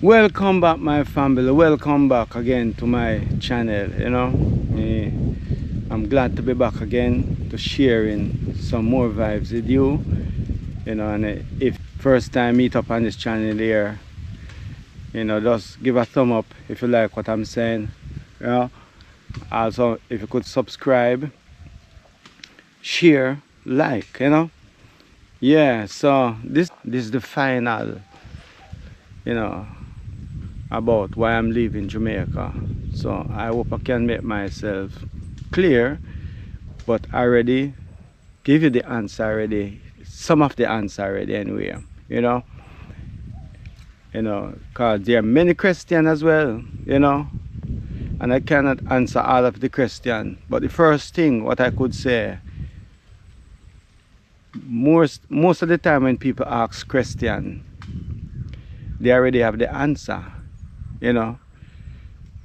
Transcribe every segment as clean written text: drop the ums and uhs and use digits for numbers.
Welcome back, my family. Welcome back again to my channel. I'm glad to be back again to sharing some more vibes with you. And if first time meet up on this channel here, just give a thumb up if you like what I'm saying. Also, if you could subscribe, share, like. Yeah. So this is the final. You know about why I'm leaving Jamaica. So I hope I can make myself clear, but I already give you the answer already, some of the answer already anyway. You know, because there are many Christians as well, and I cannot answer all of the question. But the first thing what I could say, most of the time when people ask Christian, they already have the answer, you know.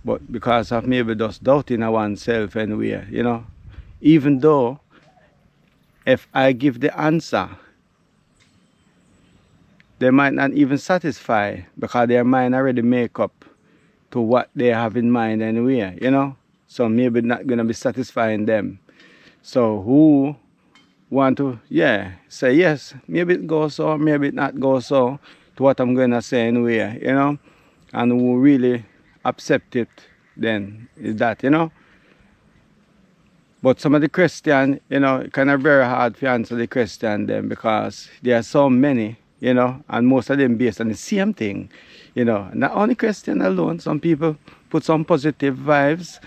But because of maybe just doubting oneself anyway, even though if I give the answer, they might not even satisfy because their mind already make up to what they have in mind anyway. So maybe not gonna be satisfying them. So who want to say yes, maybe it goes so, maybe it not go so to what I'm gonna say anyway, and who really accept it then is that. But some of the Christian, kind of very hard to answer the question then because there are so many, and most of them based on the same thing. Not only Christian alone, some people put some positive vibes,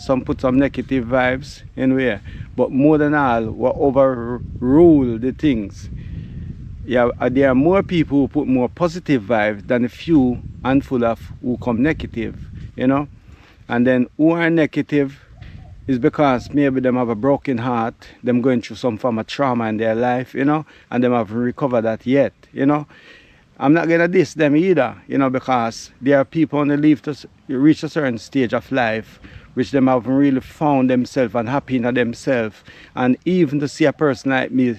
some put some negative vibes anyway. But more than all, what overrule the things. Yeah, there are more people who put more positive vibes than a few handful of who come negative. And then who are negative is because maybe them have a broken heart, them going through some form of trauma in their life, and them haven't recovered that yet. I'm not gonna diss them either, because there are people on the leave to reach a certain stage of life which them haven't really found themselves and happy in themselves. And even to see a person like me,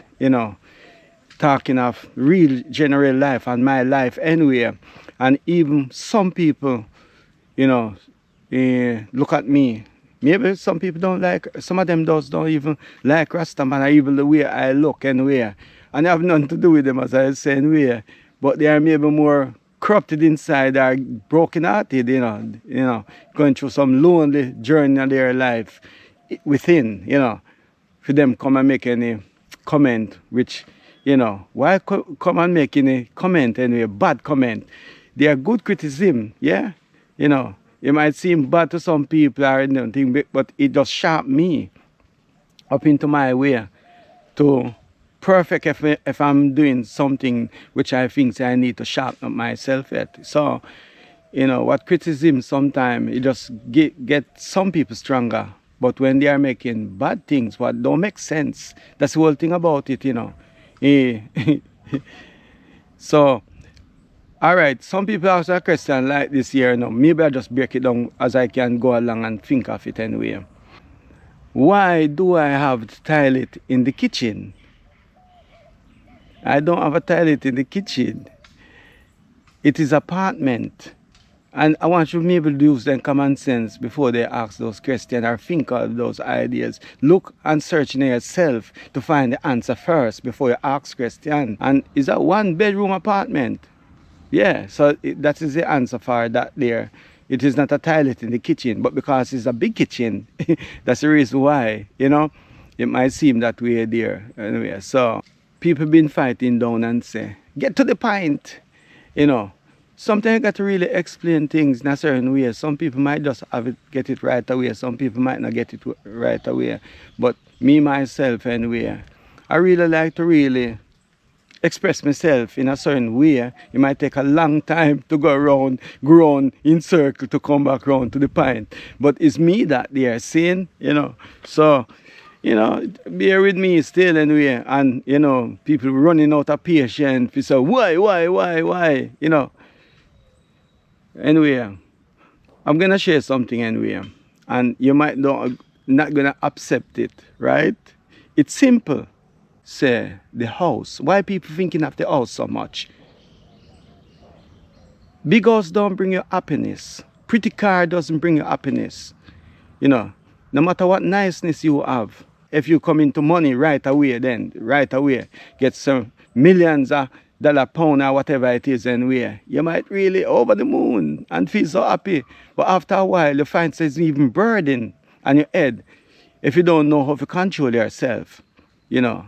talking of real general life and my life anyway, and even some people, look at me. Maybe some people don't like, some of them don't even like Rastaman or even the way I look anyway. And I have nothing to do with them, as I was saying, anyway. But they are maybe more corrupted inside or broken hearted, going through some lonely journey in their life within, for them come and make any comment, which, why come and make any comment anyway, bad comment? They are good criticism, yeah? It might seem bad to some people or anything, but it just sharp me up into my way to perfect if I'm doing something which I think I need to sharpen up myself at. So, what criticism sometimes it just get some people stronger. But when they are making bad things, what don't make sense, that's the whole thing about it. Eh, so, all right, some people ask a question like this here. Maybe I just break it down as I can go along and think of it anyway. Why do I have the toilet in the kitchen? I don't have a toilet in the kitchen. It is apartment. And I want you to maybe use them common sense before they ask those questions or think of those ideas. Look and search in yourself to find the answer first before you ask question. And is that one bedroom apartment? Yeah, so that is the answer for that there. It is not a toilet in the kitchen, but because it's a big kitchen, that's the reason why, it might seem that way there. Anyway, so people been fighting down and say, get to the point, Sometimes you got to really explain things in a certain way. Some people might just get it right away. Some people might not get it right away. But me, myself, anyway, I really like to really express myself in a certain way. It might take a long time to go around, in circle to come back around to the point. But it's me that they are saying, So, bear with me still anyway. And, people running out of patience. They say, why? Anyway, I'm going to share something anyway. And you might not going to accept it, right? It's simple. Say the house. Why people thinking of the house so much? Big house don't bring you happiness. Pretty car doesn't bring you happiness. You know, no matter what niceness you have, if you come into money right away, then right away, get some millions of dollar, pound, or whatever it is, and where you might really over the moon and feel so happy. But after a while, you find there's even burden on your head if you don't know how to control yourself. You know,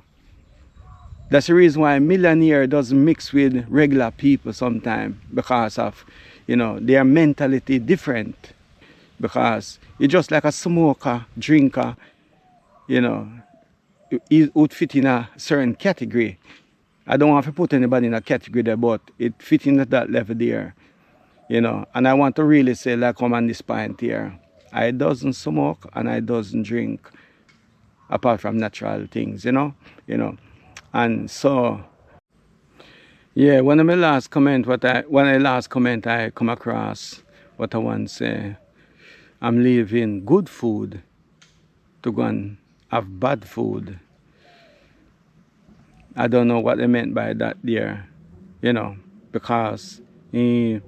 that's the reason why a millionaire doesn't mix with regular people sometimes, because of, you know, their mentality different. Because you're just like a smoker, drinker, you know, it would fit in a certain category. I don't want to put anybody in a category there, but it fits in at that level there, you know. And I want to really say, like I'm on this point here, I doesn't smoke and I doesn't drink, apart from natural things, you know. And so, yeah, when I last comment, I come across what I want to say. I'm leaving good food to go and have bad food. I don't know what they meant by that there, you know, because only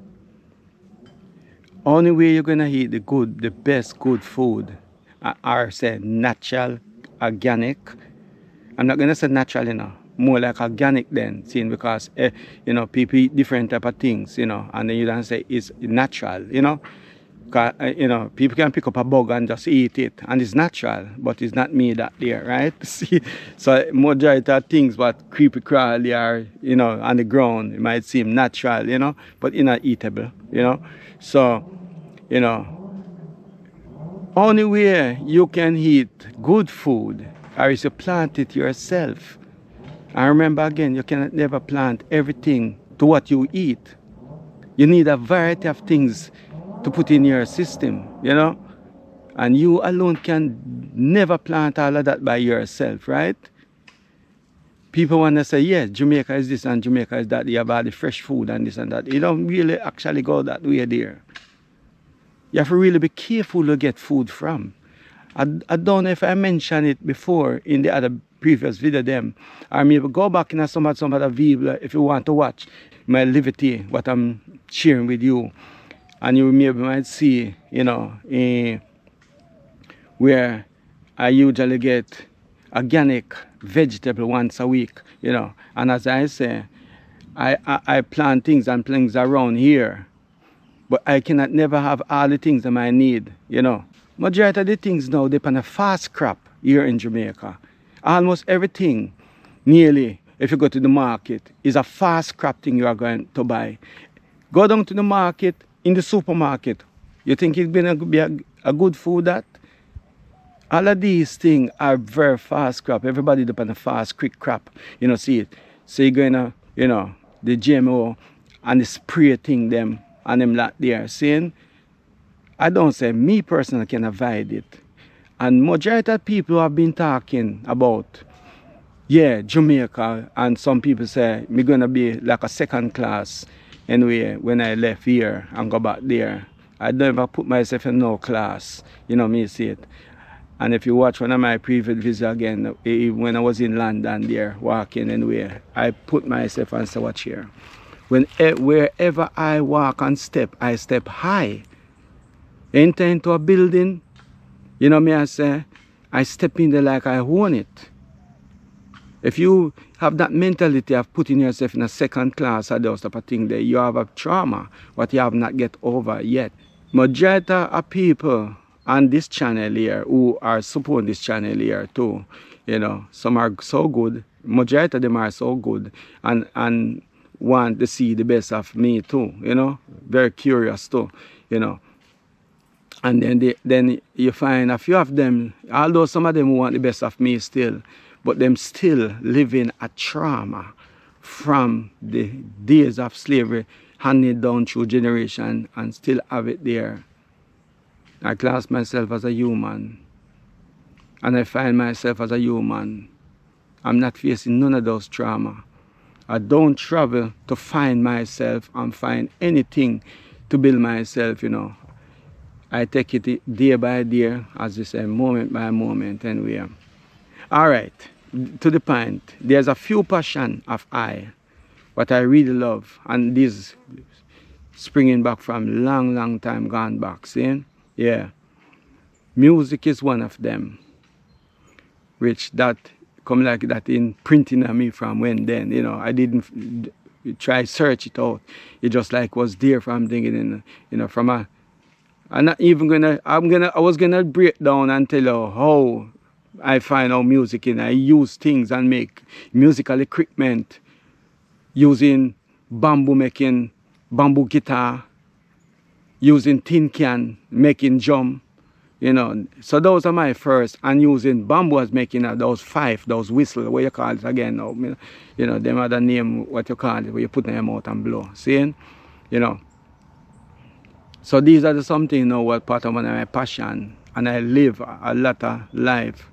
way you're gonna eat the best good food, are say natural, organic. I'm not gonna say natural, you know, more like organic then, seeing, because you know, people eat different type of things, you know, and then you don't say it's natural, you know. You know, people can pick up a bug and just eat it, and it's natural, but it's not me that there, right? See, so majority of things what creepy crawly are, you know, on the ground, it might seem natural, you know, but it's not eatable, you know. So, you know, only way you can eat good food or is you plant it yourself. And remember again, you cannot never plant everything to what you eat. You need a variety of things to put in your system, you know. And you alone can never plant all of that by yourself, right? People want to say, yes, Jamaica is this and Jamaica is that. You have all the fresh food and this and that. You don't really actually go that way there. You have to really be careful to get food from. I don't know if I mentioned it before in the other previous video them. Or maybe go back in some other video if you want to watch my liberty, what I'm sharing with you. And you maybe might see, you know, where I usually get organic vegetable once a week, you know. And as I say, I plant things and things around here, but I cannot never have all the things that I need, you know. Majority of the things now depend on a fast crop here in Jamaica. Almost everything, nearly, if you go to the market, is a fast crop thing you are going to buy. Go down to the market, in the supermarket, you think it's going to be a good food that? All of these things are very fast crop. Everybody depend on fast, quick crop. You know, see it. So you're going to, you know, the GMO and the spray thing them and them lot there. Seeing? I don't say me personally can avoid it. And majority of people have been talking about, yeah, Jamaica, and some people say me gonna be like a second class anyway when I left here and go back there. I never put myself in no class, you know, me see it. And if you watch one of my previous videos again, when I was in London there walking anywhere, I put myself and say, watch here. Wherever I walk and step, I step high. Enter into a building, you know me, I say, I step in there like I own it. If you have that mentality of putting yourself in a second class or those type of thing there, you have a trauma what you have not get over yet. Majority of people on this channel here who are supporting this channel here too, you know, some are so good, majority of them are so good and want to see the best of me too, you know, very curious too, you know. And then you find a few of them, although some of them want the best of me still, but them still living a trauma from the days of slavery handed down through generation and still have it there. I class myself as a human, and I find myself as a human. I'm not facing none of those trauma. I don't travel to find myself and find anything to build myself, you know. I take it day by day, as you say, moment by moment, anyway. All right, to the point. There's a few passion of I, what I really love, and these springing back from long time gone back, see? Yeah. Music is one of them, which that come like that in printing on me from when then, you know. I didn't try search it out. It just like was there from thinking, you know, from a, I'm not even gonna, I was gonna break down and tell you how I find out music and I use things and make musical equipment using bamboo, making bamboo guitar, using tin can, making drum, you know. So those are my first, and using bamboo as making those fife, those whistle, what you call it again now, you know, them other name, what you call it, where you put in your mouth and blow, seeing, you know. So these are the something, you know, what part of my passion, and I live a lot of life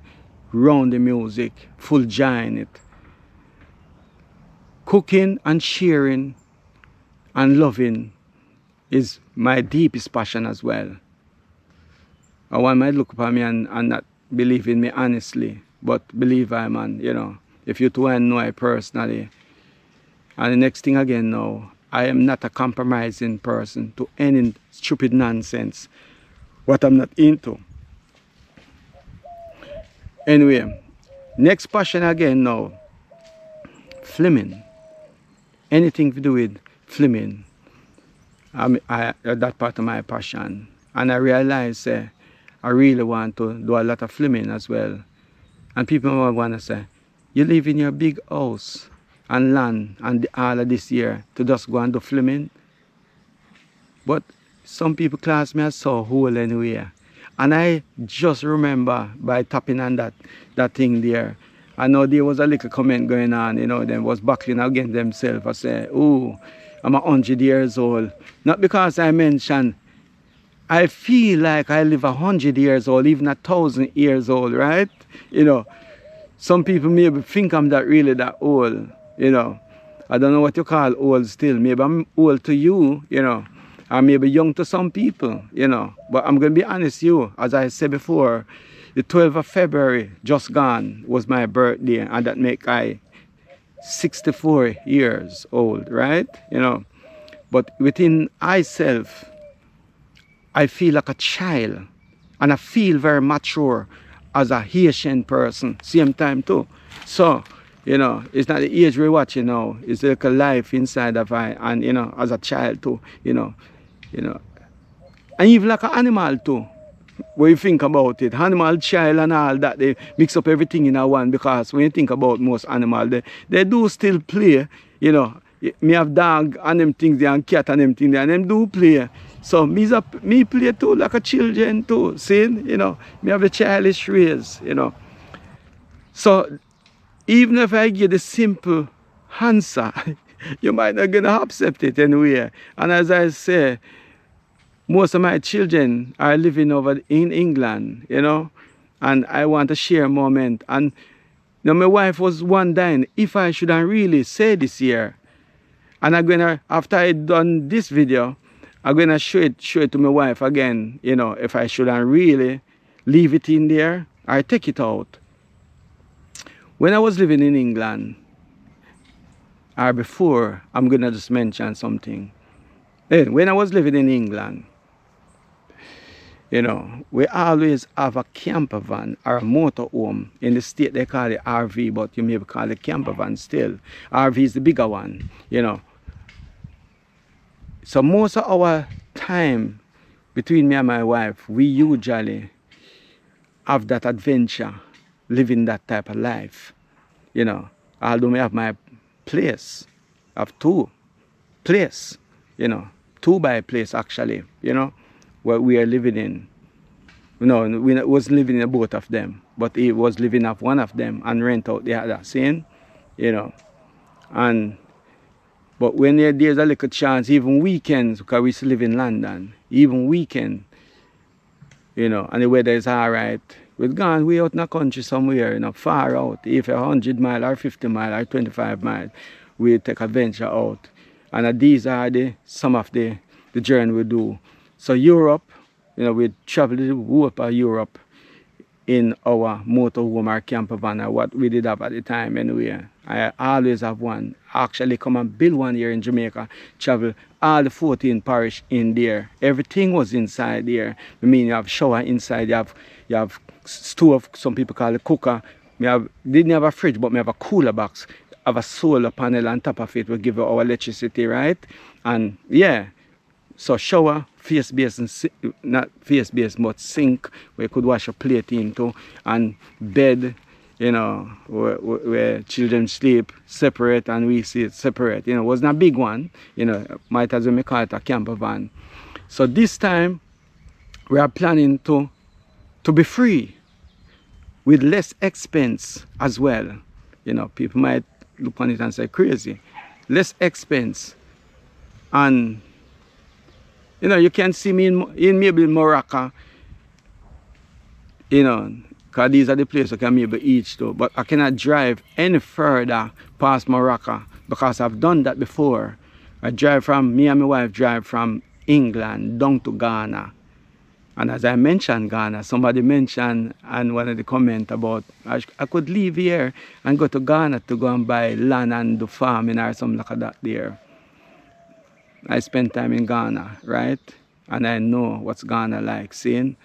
around the music, full joy in it. Cooking and sharing and loving is my deepest passion as well. I want might look upon me and not believe in me honestly, but believe I, man, you know. If you two know I personally. And the next thing again now, I am not a compromising person to any stupid nonsense, what I'm not into. Anyway, next passion again now, filming. Anything to do with filming. That part of my passion. And I realize I really want to do a lot of filming as well. And people might want to say, you live in your big house and land and all of this year to just go and do filming. But some people class me as so whole anyway. And I just remember by tapping on that thing there. I know there was a little comment going on, you know, them was battling against themselves. I say, oh, I'm 100 years old. Not because I mentioned, I feel like I live 100 years old, even 1,000 years old, right? You know, some people maybe think I'm that really that old, you know. I don't know what you call old still. Maybe I'm old to you, you know. Or maybe young to some people, you know. But I'm going to be honest with you, as I said before, the 12th of February, just gone, was my birthday, and that make I 64 years old, right? You know. But within myself, I feel like a child, and I feel very mature as a Haitian person, same time too. So, you know, it's not the age we're watching now, it's like a life inside of I, and you know, as a child too, you know, and even like an animal too. When you think about it, animal, child and all that, they mix up everything in a one, because when you think about most animals, they do still play, you know. Me have dog and them things there, and cat and them things there, and them do play. So me play too, like a children too, see, you know. Me have the childish ways, you know. So even if I give the simple answer, you might not gonna accept it anyway. And as I say, most of my children are living over in England, you know, and I want to share a moment. And you know, my wife was wondering if I shouldn't really say this here. And I'm gonna, after I done this video, I'm gonna show it to my wife again, you know, if I shouldn't really leave it in there or take it out. When I was living in England, or before, I'm gonna just mention something. Then when I was living in England, you know, we always have a camper van or a motorhome. In the state they call it RV, but you may call it camper van still. RV is the bigger one, you know. So most of our time between me and my wife, we usually have that adventure, living that type of life, you know. Although I have my place, I have two places, you know, two by place actually, you know, where we are living in. No, we was living in both of them, but he was living off one of them and rent out the other, seeing, you know. And but when there's a little chance, even weekends, because we still live in London, even weekend, you know, and the weather is all right, we're gone way out in the country somewhere, you know, far out. If 100 miles or 50 miles or 25 miles, we take a venture out. And these are some of the journey we do. So Europe, you know, we travel the whole of Europe in our motorhome or camper van, or what we did have at the time anyway. I always have one. Actually come and build one here in Jamaica. Travel all the 14 parish in there. Everything was inside there. I mean, you have shower inside, you have stove, some people call it cooker. Didn't have a fridge, but me have a cooler box. Have a solar panel on top of it will give you our electricity, right? And yeah, so shower, face basin, not face basin, but sink where you could wash a plate into, and bed, you know, where children sleep separate and we sit separate. You know, it wasn't a big one, you know, might as well call it a camper van. So this time we are planning to be free with less expense as well. You know, people might look on it and say crazy. Less expense. And you know, you can see me in maybe Morocco, you know, because these are the places I can maybe eat to. But I cannot drive any further past Morocco because I've done that before. Me and my wife drive from England down to Ghana. And as I mentioned Ghana, somebody mentioned in one of the comments about I could leave here and go to Ghana to go and buy land and do farming or something like that there. I spent time in Ghana, right? And I know what's Ghana like. Seeing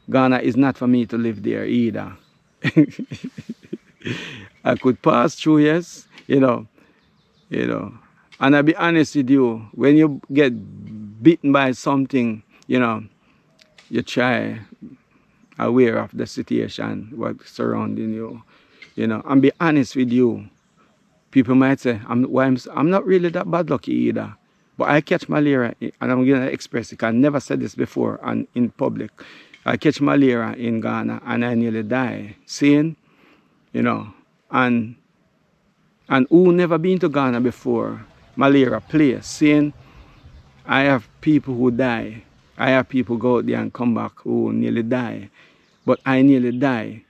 Ghana is not for me to live there either. I could pass through, yes, you know. And I'll be honest with you, when you get bitten by something, you know, you try aware of the situation, what's surrounding you, you know, and be honest with you. People might say, I'm not really that bad lucky either. But I catch malaria, and I'm going to express it, I never said this before and in public. I catch malaria in Ghana and I nearly die. Seeing, you know, and who never been to Ghana before, malaria place, seeing, I have people who die. I have people go out there and come back who nearly die. But I nearly die.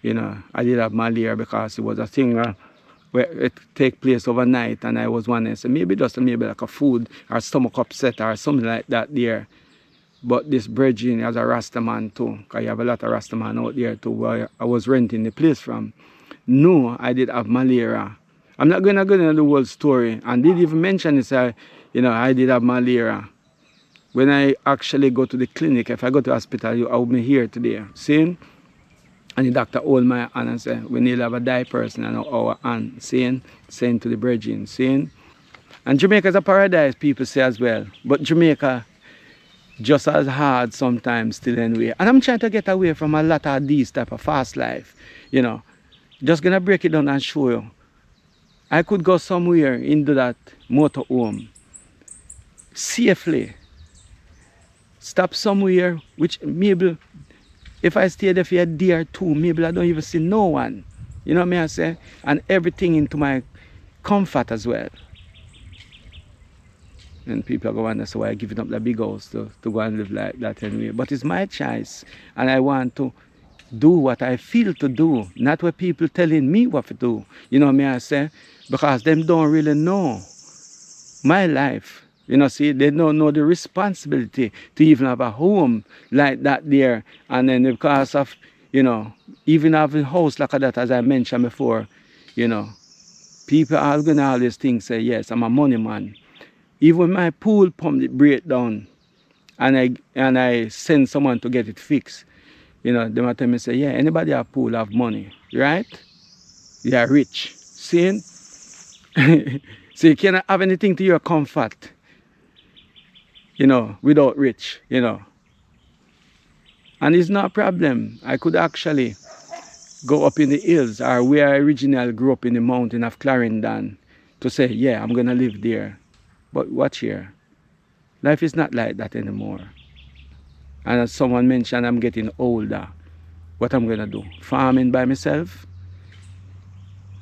You know, I did have malaria because it was a thing where it take place overnight, and I was wondering, so maybe just maybe like a food or stomach upset or something like that there. But this brethren has a Rasta man too, because you have a lot of Rasta man out there too, where I was renting the place from. No, I did have malaria. I'm not going to go into the whole story, and did even mention this, you know, I did have malaria. When I actually go to the clinic, if I go to the hospital, I will be here today. Seeing? And the doctor hold my hand and say, we need to have a die person and our hand. Saying to the brethren. Seeing? And Jamaica is a paradise, people say as well. But Jamaica just as hard sometimes still anyway. And I'm trying to get away from a lot of these type of fast life. You know, just gonna break it down and show you. I could go somewhere into that motorhome safely. Stop somewhere, which maybe if I stay there for a day or two, maybe I don't even see no one. You know what I say? And everything into my comfort as well. And people are going to wonder, so why I giving up the big house to go and live like that anyway. But it's my choice. And I want to do what I feel to do, not what people telling me what to do. You know what I say? Because them don't really know my life. You know, see, they don't know the responsibility to even have a home like that there. And then because of, you know, even having a house like that, as I mentioned before, you know, people are going to always think, say, yes, I'm a money man. Even when my pool pump it break down and I send someone to get it fixed, you know, they might tell me, say, yeah, anybody have pool have money, right? They are rich. See? So you cannot have anything to your comfort, you know, without rich, you know. And it's not a problem. I could actually go up in the hills or where I originally grew up in the mountain of Clarendon to say, yeah, I'm going to live there. But watch here. Life is not like that anymore. And as someone mentioned, I'm getting older. What I'm going to do? Farming by myself?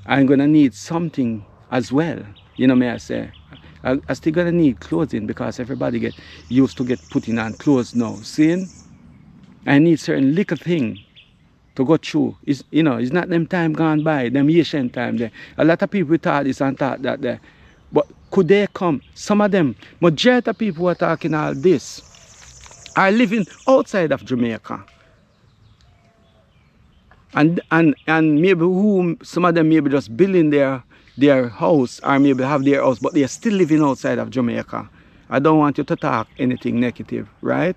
I'm going to need something as well. You know me, I say. I still going to need clothing because everybody get used to get putting on clothes now. Seeing? I need certain little thing to go through. It's, you know, it's not them time gone by, them ancient time there. A lot of people thought this and thought that there. But could they come? Some of them, majority of people who are talking all this are living outside of Jamaica. And maybe who some of them maybe just building their house, or maybe have their house, but they're still living outside of Jamaica. I don't want you to talk anything negative, right?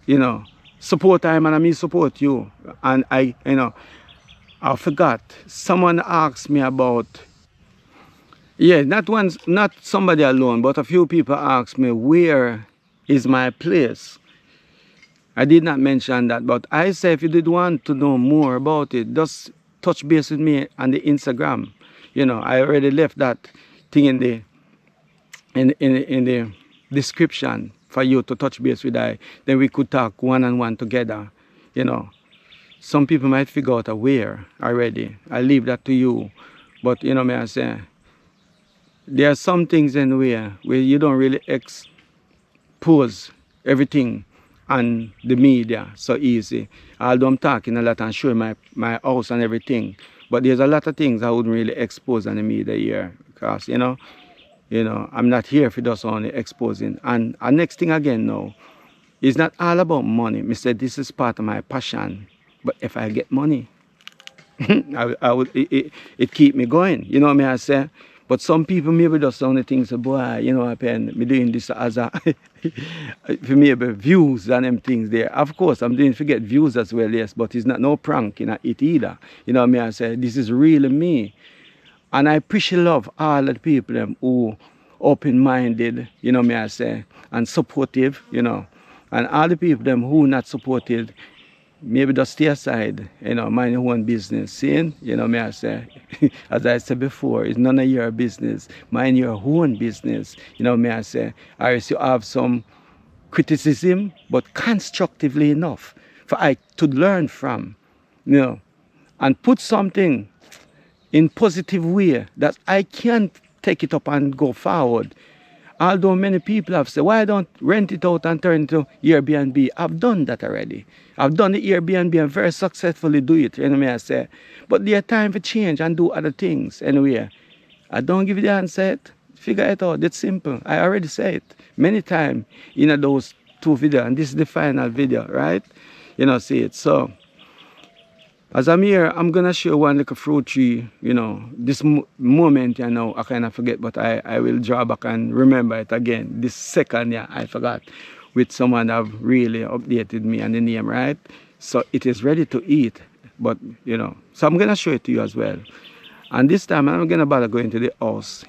You know, support time and I mean support you. And I forgot. Someone asked me about, yeah, not somebody alone, but a few people asked me where is my place. I did not mention that, but I say if you did want to know more about it, just touch base with me on the Instagram. I already left that thing in the description for you to touch base with I. Then we could talk one-on-one together. Some people might figure out a where already. I leave that to you. But may I say, there are some things in where you don't really expose everything on the media so easy. Although I'm talking a lot and showing my house and everything, but there's a lot of things I wouldn't really expose on the media here, because I'm not here for just only exposing. And next thing again now, it's not all about money. Me said this is part of my passion, but if I get money, I would it keep me going. Me I say. But some people maybe just only think, so, boy, I'm doing this as a for maybe views and them things there. Of course, I'm doing to get views as well, yes, but it's not no prank in it either. Me I say, this is really me. And I appreciate love all the people them who open-minded, me I say, and supportive, and all the people them who not supported, maybe just stay aside, mind your own business. Seeing, me I say, as I said before, it's none of your business. Mind your own business. Me I say, or else you have some criticism, but constructively enough for I to learn from, and put something in positive way that I can take it up and go forward. Although many people have said, why don't rent it out and turn it to Airbnb? I've done that already. I've done the Airbnb and very successfully do it, me I say. But there's time for change and do other things anyway. I don't give you the answer yet. Figure it out. It's simple. I already said it many times in those two videos, and this is the final video, right? See it. So, as I'm here, I'm going to show one little fruit tree, this moment, I kind of forget, but I will draw back and remember it again. This second, I forgot, with someone that have really updated me on the name, right? So it is ready to eat, but, so I'm going to show it to you as well. And this time, I'm going to bother going to the house,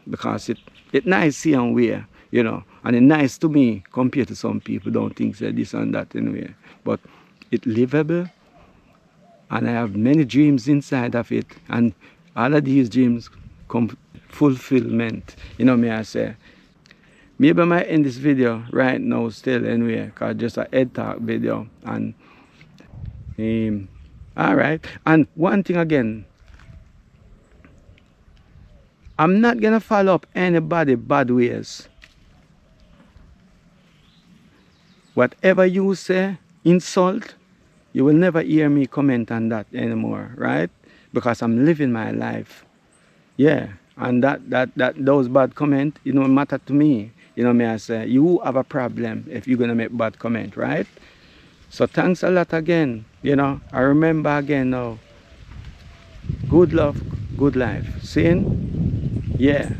because it nice seeing where, and it's nice to me compared to some people don't think that this and that anyway. But it's livable. And I have many dreams inside of it. And all of these dreams come fulfillment. Me I say. Maybe I might end this video right now still anyway, because just a head talk video. And alright. And one thing again. I'm not gonna follow up anybody bad ways. Whatever you say, insult, you will never hear me comment on that anymore, right? Because I'm living my life. Yeah. And those bad comments, matter to me. Me I say, you have a problem if you're gonna make bad comment, right? So thanks a lot again. I remember again now. Good love, good life. Seeing? Yeah.